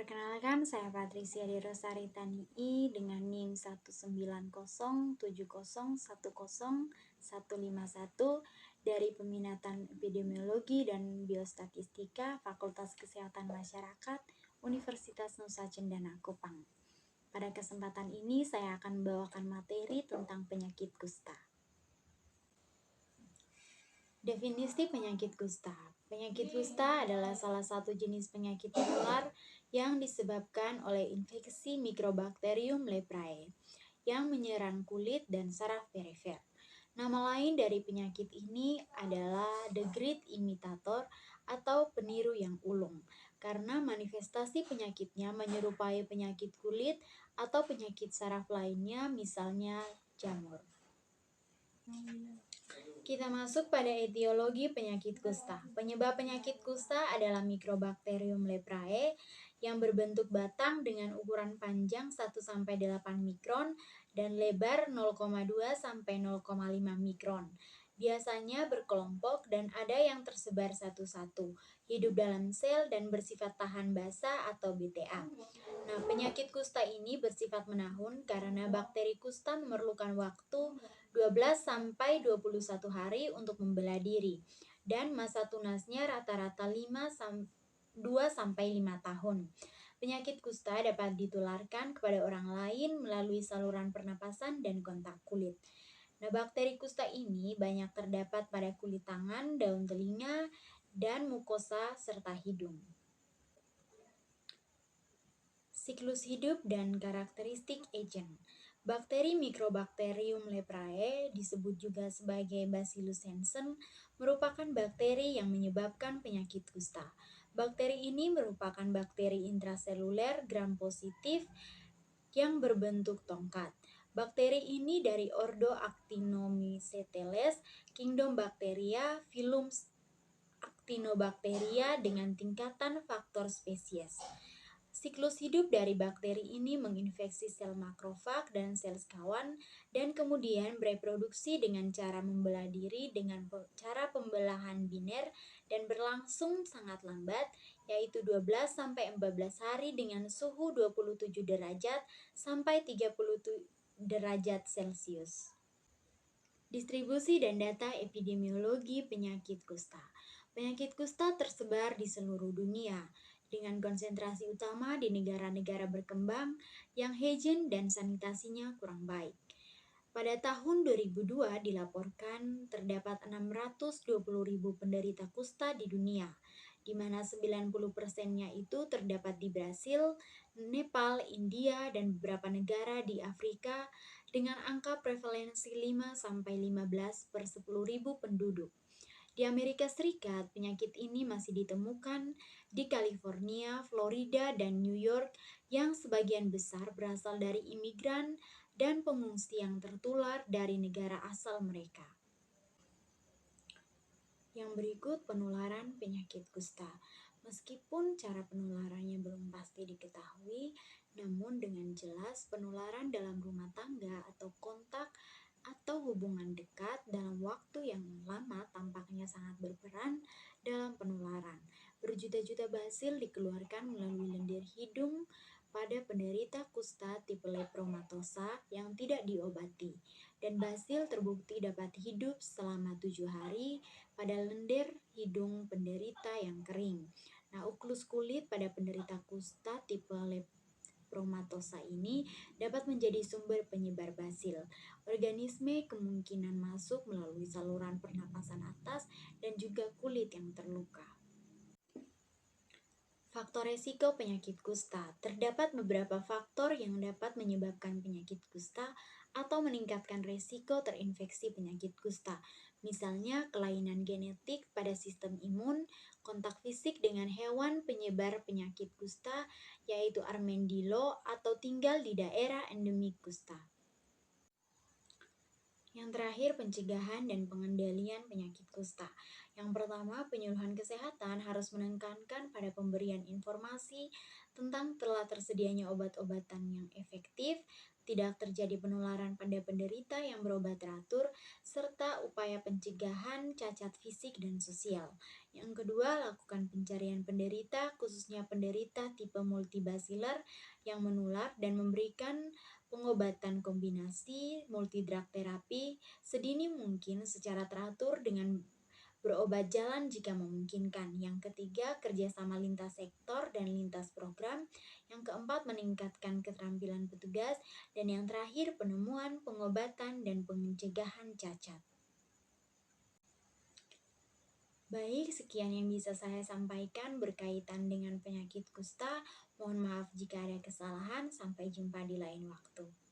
Perkenalkan, saya Patricia Dirosari Tanii dengan NIM 19070101151 dari Peminatan Epidemiologi dan Biostatistika Fakultas Kesehatan Masyarakat Universitas Nusa Cendana Kupang. Pada kesempatan ini saya akan membawakan materi tentang penyakit kusta. Definisi penyakit kusta. Penyakit kusta adalah salah satu jenis penyakit menular yang disebabkan oleh infeksi Mycobacterium leprae yang menyerang kulit dan saraf perifer. Nama lain dari penyakit ini adalah the great imitator atau peniru yang ulung, karena manifestasi penyakitnya menyerupai penyakit kulit atau penyakit saraf lainnya, misalnya jamur. Kita masuk pada etiologi penyakit kusta. Penyebab penyakit kusta adalah Mycobacterium leprae yang berbentuk batang dengan ukuran panjang 1-8 mikron dan lebar 0,2-0,5 mikron. Biasanya berkelompok dan ada yang tersebar satu-satu, hidup dalam sel dan bersifat tahan basa atau BTA. Nah, penyakit kusta ini bersifat menahun karena bakteri kusta memerlukan waktu 12-21 hari untuk membelah diri, dan masa tunasnya rata-rata 2-5 tahun. Penyakit kusta dapat ditularkan kepada orang lain melalui saluran pernapasan dan kontak kulit. Nah, bakteri kusta ini banyak terdapat pada kulit tangan, daun telinga, dan mukosa serta hidung. Siklus hidup dan karakteristik agent. Bakteri Mycobacterium leprae, disebut juga sebagai Bacillus sensen, merupakan bakteri yang menyebabkan penyakit kusta. Bakteri ini merupakan bakteri intraseluler gram-positif yang berbentuk tongkat. Bakteri ini dari ordo Actinomycetes, kingdom Bacteria, filum Actinobacteria dengan tingkatan faktor spesies. Siklus hidup dari bakteri ini menginfeksi sel makrofag dan sel sekawan dan kemudian bereproduksi dengan cara membelah diri dengan cara pembelahan biner dan berlangsung sangat lambat, yaitu 12-14 hari dengan suhu 27 derajat sampai 30 derajat Celcius. Distribusi dan data epidemiologi penyakit kusta. Penyakit kusta tersebar di seluruh dunia, dengan konsentrasi utama di negara-negara berkembang yang higien dan sanitasinya kurang baik. Pada tahun 2002 dilaporkan terdapat 620.000 penderita kusta di dunia, di mana 90%-nya itu terdapat di Brasil, Nepal, India, dan beberapa negara di Afrika dengan angka prevalensi 5-15 per 10.000 penduduk. Di Amerika Serikat, penyakit ini masih ditemukan di California, Florida, dan New York yang sebagian besar berasal dari imigran dan pengungsi yang tertular dari negara asal mereka. Yang berikut penularan penyakit kusta. Meskipun cara penularannya belum pasti diketahui, namun dengan jelas penularan dalam rumah tangga atau kontak atau hubungan dekat dalam waktu yang lama tampaknya sangat berperan dalam penularan. Berjuta-juta basil dikeluarkan melalui lendir hidung pada penderita kusta tipe lepromatosa yang tidak diobati, dan basil terbukti dapat hidup selama 7 hari pada lendir hidung penderita yang kering. Nah, uklus kulit pada penderita kusta tipe lepromatosa ini dapat menjadi sumber penyebar basil. Organisme kemungkinan masuk melalui saluran pernapasan atas dan juga kulit yang terluka. Faktor resiko penyakit kusta. Terdapat beberapa faktor yang dapat menyebabkan penyakit kusta atau meningkatkan resiko terinfeksi penyakit kusta. Misalnya kelainan genetik pada sistem imun, kontak fisik dengan hewan penyebar penyakit kusta, yaitu armadillo, atau tinggal di daerah endemik kusta. Yang terakhir, pencegahan dan pengendalian penyakit kusta. Yang pertama, penyuluhan kesehatan harus menekankan pada pemberian informasi tentang telah tersedianya obat-obatan yang efektif, tidak terjadi penularan pada penderita yang berobat teratur, serta upaya pencegahan cacat fisik dan sosial. Yang kedua, lakukan pencarian penderita, khususnya penderita tipe multibasiler yang menular dan memberikan pengobatan kombinasi multidrug terapi sedini mungkin secara teratur dengan berobat jalan jika memungkinkan. Yang ketiga, kerjasama lintas sektor dan lintas program. Yang keempat, meningkatkan keterampilan petugas. Dan yang terakhir, penemuan, pengobatan, dan pencegahan cacat. Baik, sekian yang bisa saya sampaikan berkaitan dengan penyakit kusta. Mohon maaf jika ada kesalahan. Sampai jumpa di lain waktu.